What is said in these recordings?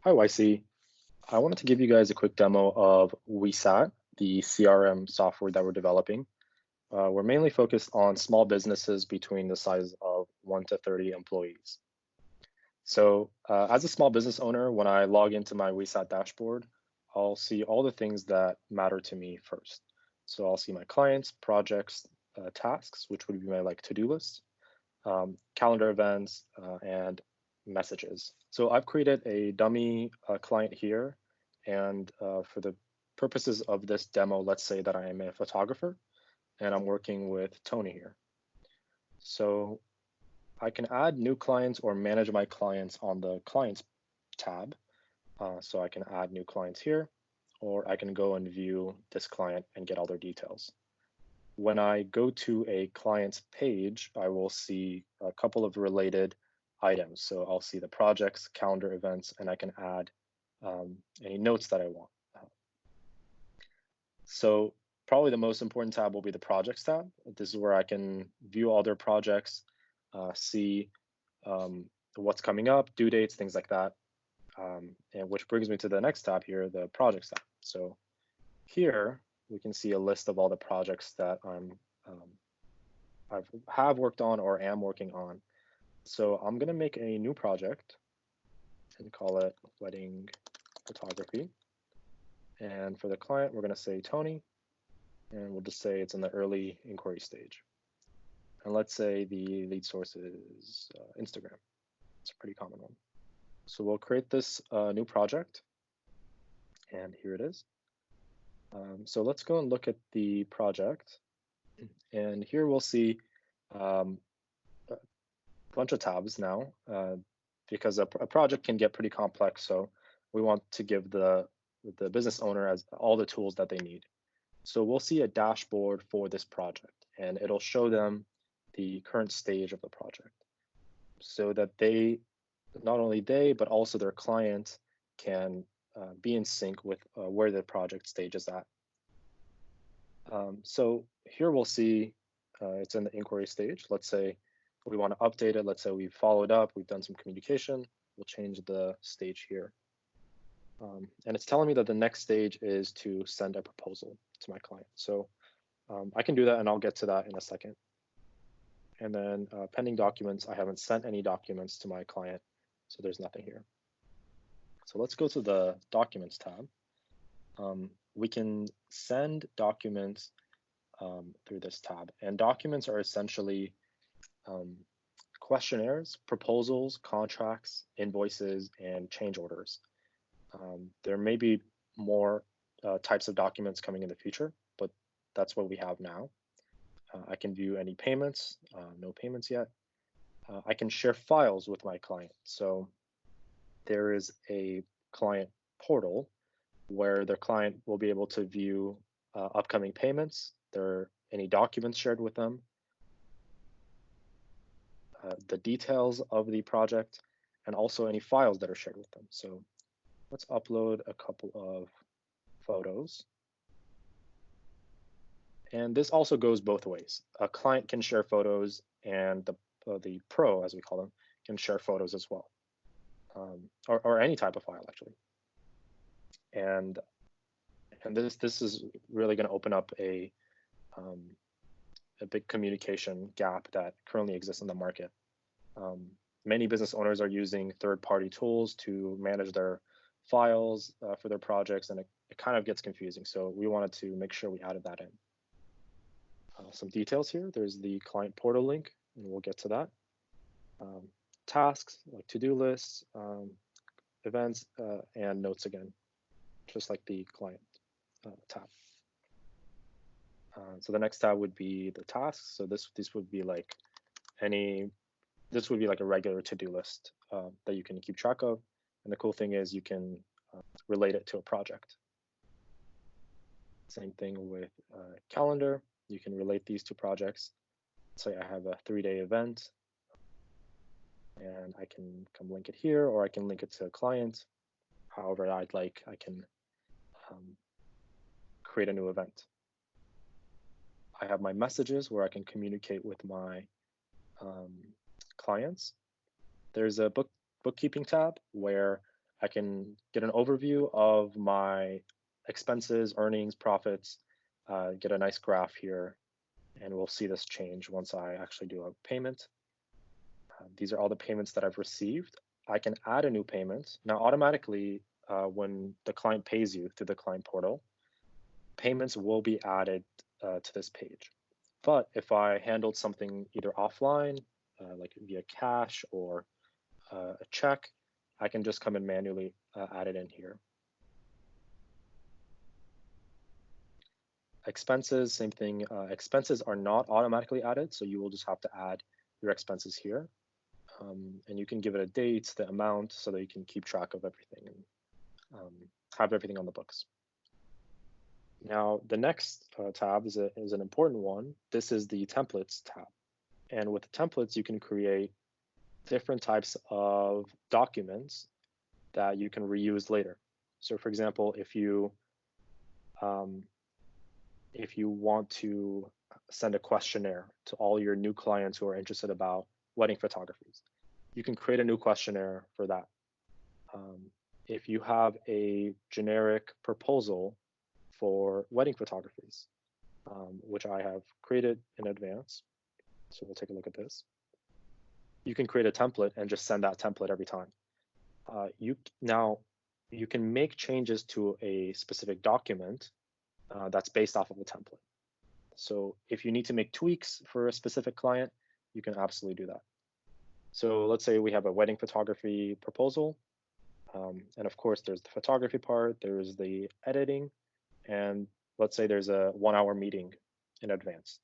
Hi, YC. I wanted to give you guys a quick demo of Wesat, the CRM software that we're developing. We're mainly focused on small businesses between the size of 1 to 30 employees. So as a small business owner, when I log into my Wesat dashboard, I'll see all the things that matter to me first. So I'll see my clients, projects, tasks, which would be my to-do list, calendar events, and messages. So I've created a dummy client here. And for the purposes of this demo, let's say that I am a photographer and I'm working with Tony here. So I can add new clients or manage my clients on the clients tab. So I can add new clients here, or I can go and view this client and get all their details. When I go to a client's page, I will see a couple of related items. So I'll see the projects, calendar events, and I can add any notes that I want. So probably the most important tab will be the projects tab. This is where I can view all their projects, see what's coming up, due dates, things like that. And which brings me to the next tab here, the projects tab. So here we can see a list of all the projects that I have worked on or am working on. So I'm going to make a new project and call it wedding photography. And for the client, we're going to say Tony, and we'll just say it's in the early inquiry stage. And let's say the lead source is Instagram. It's a pretty common one. So we'll create this new project, and here it is. So let's go and look at the project. And here we'll see a bunch of tabs now, because a project can get pretty complex. So we want to give the business owner as all the tools that they need. So we'll see a dashboard for this project, and it'll show them the current stage of the project so that not only they, but also their client can be in sync with where the project stage is at. So here we'll see it's in the inquiry stage. Let's say we want to update it. Let's say we've followed up, we've done some communication. We'll change the stage here. And it's telling me that the next stage is to send a proposal to my client. So I can do that, and I'll get to that in a second. And then pending documents, I haven't sent any documents to my client, so there's nothing here. So let's go to the Documents tab. We can send documents through this tab. And documents are essentially questionnaires, proposals, contracts, invoices, and change orders. There may be more types of documents coming in the future, but that's what we have now. I can view any payments, no payments yet. I can share files with my client. So there is a client portal where their client will be able to view upcoming payments, any documents shared with them, the details of the project, and also any files that are shared with them. So let's upload a couple of photos. And this also goes both ways. A client can share photos, and the pro, as we call them, can share photos as well, or any type of file actually. And this is really going to open up a big communication gap that currently exists in the market. Many business owners are using third-party tools to manage their files for their projects, and it kind of gets confusing. So we wanted to make sure we added that in. Some details here. There's the client portal link, and we'll get to that. Tasks like to-do lists, events, and notes again, just like the client tab. So the next tab would be the tasks. So this would be like a regular to-do list that you can keep track of. And the cool thing is you can relate it to a project. Same thing with calendar. You can relate these two projects. Say I have a 3-day event, and I can come link it here, or I can link it to a client. However I'd like, I can create a new event. I have my messages where I can communicate with my clients. There's a bookkeeping tab where I can get an overview of my expenses, earnings, profits, get a nice graph here, and we'll see this change once I actually do a payment. These are all the payments that I've received. I can add a new payment. Now, automatically, when the client pays you through the client portal, payments will be added to this page. But if I handled something either offline, like via cash or a check, I can just come and manually add it in here. Expenses, same thing. Expenses are not automatically added, so you will just have to add your expenses here. And you can give it a date, the amount, so that you can keep track of everything and have everything on the books. Now, the next tab is an important one. This is the templates tab. And with the templates, you can create different types of documents that you can reuse later. So for example, if you want to send a questionnaire to all your new clients who are interested about wedding photographies, you can create a new questionnaire for that. If you have a generic proposal for wedding photographies, which I have created in advance, so we'll take a look at this. You can create a template and just send that template every time. Now, you can make changes to a specific document that's based off of a template. So if you need to make tweaks for a specific client, you can absolutely do that. So let's say we have a wedding photography proposal. And of course, there's the photography part, there's the editing, and let's say there's a 1-hour meeting in advance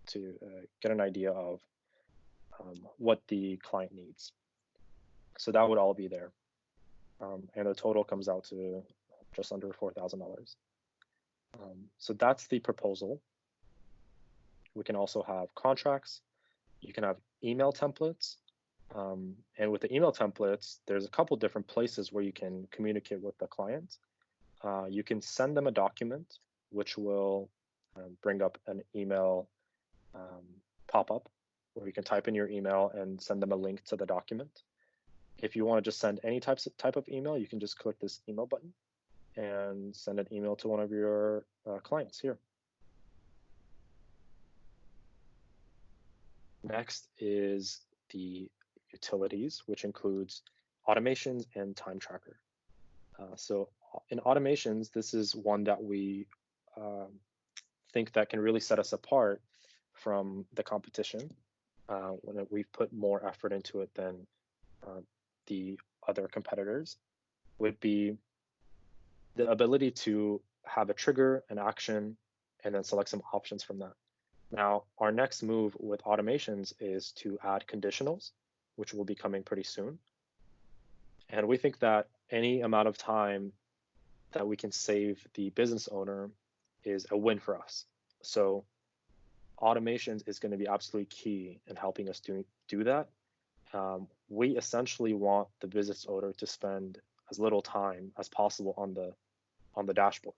to get an idea of what the client needs. So that would all be there. And the total comes out to just under $4,000. So that's the proposal. We can also have contracts. You can have email templates. And with the email templates, there's a couple different places where you can communicate with the client. You can send them a document, which will bring up an email pop-up where you can type in your email and send them a link to the document. If you want to just send any type of email, you can just click this email button and send an email to one of your clients here. Next is the utilities, which includes automations and time tracker. So in automations, this is one that we think that can really set us apart from the competition when we've put more effort into it than the other competitors, would be the ability to have a trigger, an action, and then select some options from that. Now, our next move with automations is to add conditionals, which will be coming pretty soon. And we think that any amount of time that we can save the business owner is a win for us. So automations is going to be absolutely key in helping us do that. We essentially want the business owner to spend as little time as possible on the dashboard.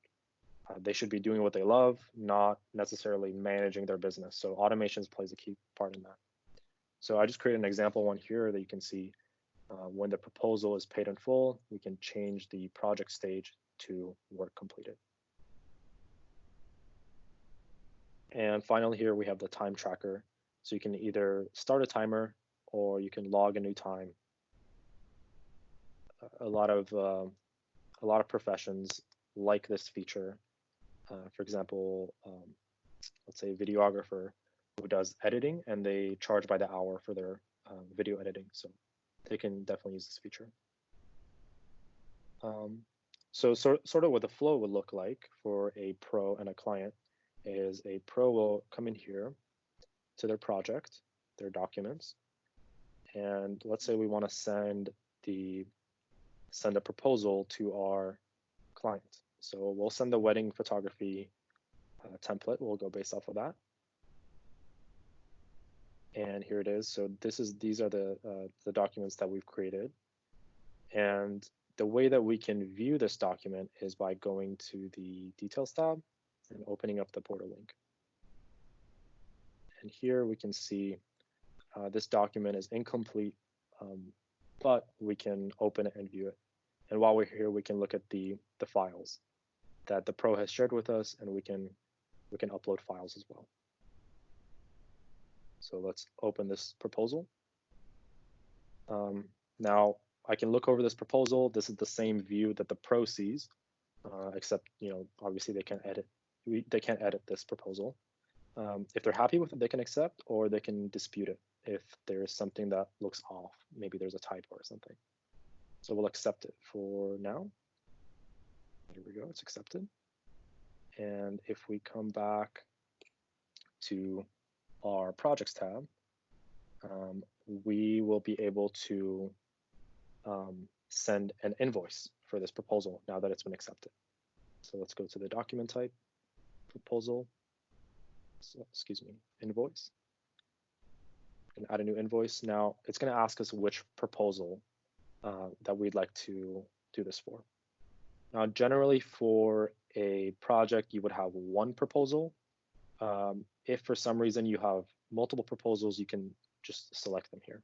They should be doing what they love, not necessarily managing their business. So automations plays a key part in that. So I just created an example one here that you can see when the proposal is paid in full, we can change the project stage to work completed. And finally here we have the time tracker. So you can either start a timer or you can log a new time. A lot of professions like this feature. For example, let's say a videographer who does editing and they charge by the hour for their video editing. So they can definitely use this feature. So sort of what the flow would look like for a pro and a client is a pro will come in here to their project, their documents, and let's say we want to send a proposal to our client. So we'll send the wedding photography template. We'll go based off of that. And here it is. So these are the documents that we've created. And the way that we can view this document is by going to the Details tab and opening up the portal link. And here we can see this document is incomplete but we can open it and view it. And while we're here, we can look at the files that the pro has shared with us, and we can upload files as well. So let's open this proposal. Now I can look over this proposal. This is the same view that the pro sees, except obviously they can't edit. They can't edit this proposal. If they're happy with it, they can accept, or they can dispute it if there's something that looks off. Maybe there's a typo or something. So we'll accept it for now. Here we go, it's accepted. And if we come back to our projects tab, we will be able to send an invoice for this proposal now that it's been accepted. So let's go to the document type, proposal, invoice, and add a new invoice. Now it's going to ask us which proposal that we'd like to do this for. Now, generally for a project, you would have one proposal. If for some reason you have multiple proposals, you can just select them here.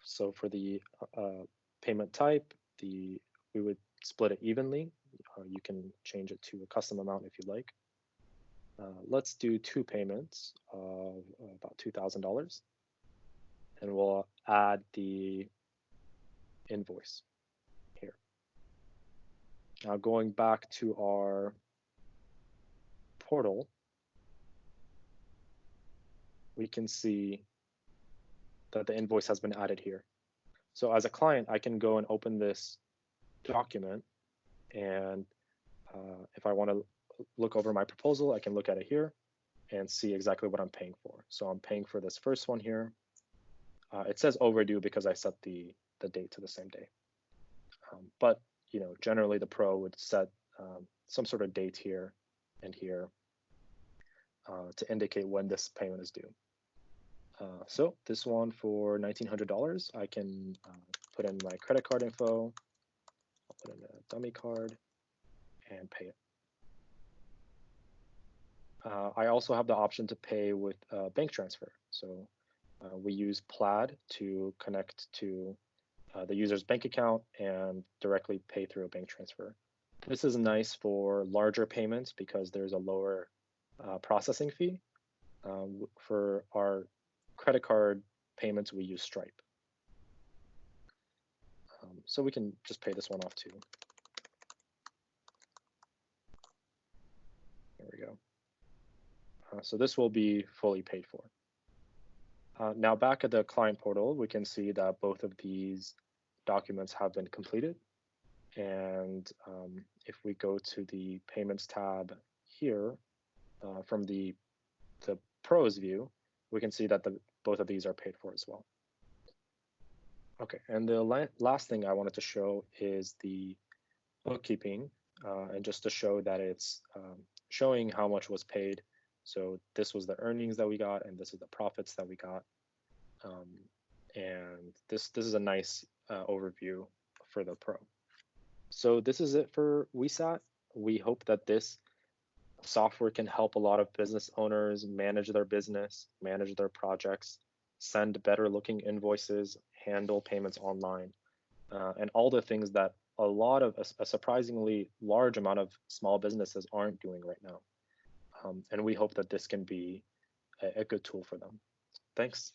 So for the payment type, we would split it evenly. You can change it to a custom amount if you'd like. Let's do 2 payments of about $2,000, and we'll add the invoice here. Now going back to our portal, we can see that the invoice has been added here. So as a client, I can go and open this document, and if I want to look over my proposal, I can look at it here and see exactly what I'm paying for. So I'm paying for this first one here. It says overdue because I set the date to the same day. But generally the pro would set some sort of date here and here to indicate when this payment is due. So this one for $1,900, I can put in my credit card info, I'll put in a dummy card and pay it. I also have the option to pay with bank transfer. So we use Plaid to connect to the user's bank account and directly pay through a bank transfer. This is nice for larger payments because there's a lower processing fee. For our credit card payments, we use Stripe. So we can just pay this one off too. There we go. So this will be fully paid for. Now back at the client portal, we can see that both of these documents have been completed. And if we go to the payments tab here, from the pros view, we can see that both of these are paid for as well. Okay, and the last thing I wanted to show is the bookkeeping, and just to show that it's showing how much was paid. So this was the earnings that we got, and this is the profits that we got. And this is a nice overview for the pro. So this is it for Wesat. We hope that this software can help a lot of business owners manage their business, manage their projects, send better looking invoices, handle payments online, and all the things that a surprisingly large amount of small businesses aren't doing right now. And we hope that this can be a good tool for them. Thanks.